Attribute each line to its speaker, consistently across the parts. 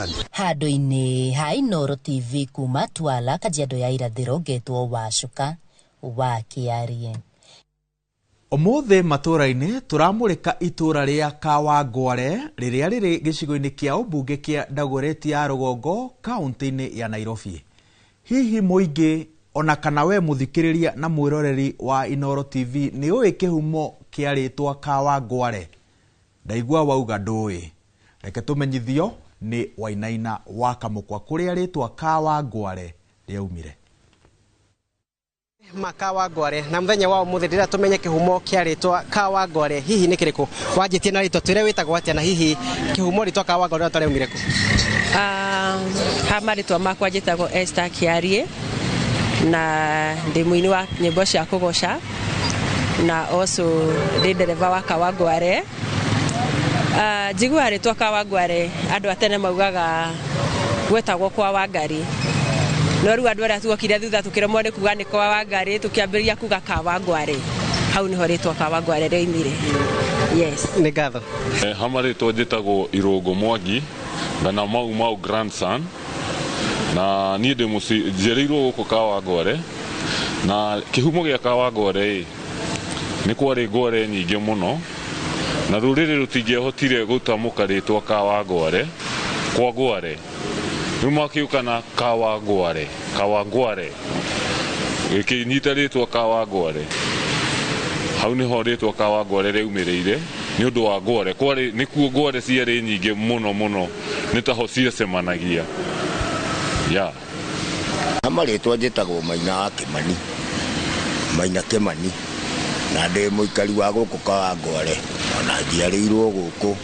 Speaker 1: nani.
Speaker 2: Handũ-inĩ ha Inooro TV kuma Twala, Kajiado ya irathĩro, ngetwo Wacuka wa Kĩarie.
Speaker 3: Ũmũthĩ matũra-inĩ turamũrĩka itũra rĩa Kawangware rĩrĩa rĩrĩ gĩcigo-inĩ kĩa ũmbunge kĩa Dagoretti ya rũgongo kaunti-inĩ ya Nairobi. Hihi mũingĩ ona kana we mũthikĩrĩria na mwĩroreri wa Inooro TV nĩ ũĩ kĩhumo kĩa rĩtwa Kawangware? Ndaigua wauga ndũĩ. Reke tũmenyithio nĩ Wainaina wa Kamũkwa kũrĩa rĩtwa Kawangware rĩaumire.
Speaker 4: Kawangware na mũthenya wa ũmũthĩ ndĩra tũmenye kĩhumo kĩa rĩtwa Kawangware hihi nĩ kĩrĩkũ? Wanjĩtie na rĩtwa twĩre wĩtagwo atĩa na hihi kĩhumo rĩtwa Kawangware rĩtwa rĩaumire kũ?
Speaker 5: Hama rĩtwa makwa njĩtagwo Esther Kĩarie na ndĩ mũini wa nyĩmbo cia kũgoca na also ndĩ ndereba wa Kawangware. Njiguaga rĩtwa Kawangware andũ a tene maugaga gwetagwo kwa Wangari, no rĩu andũ arĩa tuokire thutha tũkĩremwo nĩ kuga nĩ kwa Wangari tũkĩambĩrĩria kuga Kawangware, hau nĩho rĩtwa Kawangware rĩoimire. Yes,
Speaker 4: nĩ ngatho.
Speaker 6: Hama rĩtwa njĩtagwo Irũngũ Mwangi na mau grandson, na niĩ ndĩ njiarĩirwo gũkũ Kawangware, na kĩhumo gĩa Kawangware nĩ kwarĩ ngware nyingĩ mũno na rũrĩrĩ rũtingĩahotire gũtamũka rĩtwa Kawangware kwa ngware, rĩu makiuka na Kawangware gĩkĩnyita rĩtwa Kawangware. Hau nĩho rĩtwa Kawangware rĩaumĩrĩire nĩ ũndũ wa ngware. Nĩkuo ngware ciarĩ nyingĩ mũno nĩ taho ciacemanagia.
Speaker 1: Hama rĩtwa njĩtagwo Maina Kĩmani na ndĩ mũikari wa gũkũ Kawangware ona njiarĩirwo gũkũ,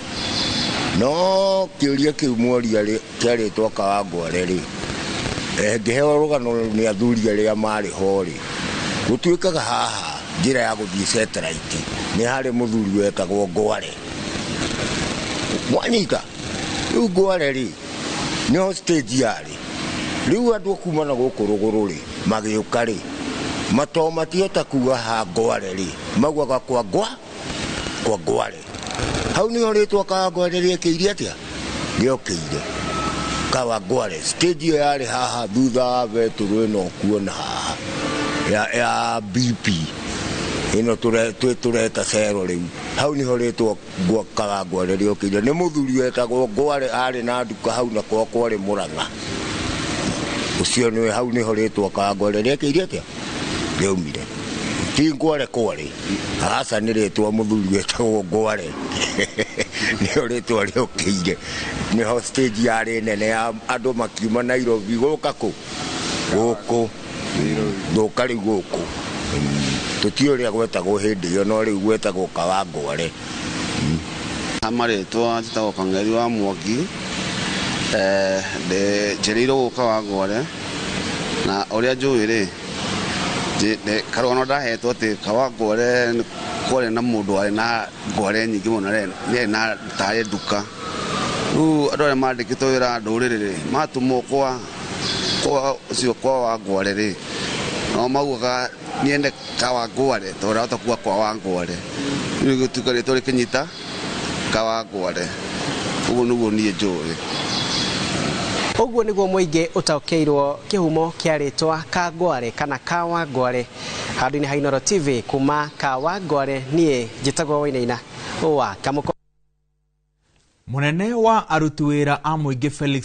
Speaker 1: no kĩũria kĩu moria kĩa rĩtwa Kawangware rĩ, ngĩheo rũgano nĩ athuri arĩa marĩ ho rĩ, gũtuĩkaga haha njĩra ya gũthiĩ Satellite nĩ harĩ mũthuri wetagwo Ngware. Mwanyita rĩu Ngware rĩ nĩho stage yarĩ. Rĩu andũ kuma na gũkũ rũgũrũ rĩ magĩũka rĩ, matoo matiota kuga ha Ngware rĩ, maugaga kwa Ngware. Hau nĩho rĩtwa Kawangware rĩekĩire atĩa? Rĩokĩire Kawangware. Stage ĩyo yarĩ haha thutha wa betũrũ ĩno kuona haha ya BP ĩno tũreta cero rĩu. Hau nĩho rĩtwa Kawangware rĩokĩire. Nĩ mũthuri wetagwo Ngware arĩ na nduka hau na kwa kwarĩ Mũrang'a. Ucio nĩwe hau nĩho rĩtwa Kawangware rĩekĩire atĩa? Rĩaumire. Ti Ngware aca nĩ rĩtwa mũthuri wetagwo Ngware nĩho rĩtwa rĩokĩire. Nĩho stage yarĩ nene ya andũ makiuma Nairobi gũka kũ gũkũ thũka rĩu gũkũ. Tũtiĩ ũrĩa gwetagwo hĩndĩ ĩyo no rĩu gwetagwo Kawangware.
Speaker 7: Hama rĩtwa njĩtagwo Kang'eri wa Mwangi, njiarĩirwo gũkũ Kawangware na ũrĩa njũĩ rĩ, karũgano ndahetwo atĩ Kawangware kwarĩ na mũndũ warĩ na ngware nyingĩ mũno, nĩ na tarĩ nduka. Rĩu andũ arĩa mandĩkĩtwo wĩra ndũrĩrĩ rĩ matũmwo ũcio kwa Wangware rĩ, no maugaga niende Kawangware tondũ ndahota kuga kwa Wangware, rĩu gĩtuĩka rĩtwa rĩkĩnyita Kawangware. Ũguo nĩguo niĩ njũĩ.
Speaker 4: Ũguo nĩguo mũingĩ ũtaũkĩirwo kĩhumo kĩa rĩtwa Kangware kana Kawangware handũ-inĩ ha Inooro TV kuma Kawangware. Niĩ njĩtagwo Wainaina wa Kamũkwa.
Speaker 3: Mũnene wa aruti wĩra a mũingĩ Felix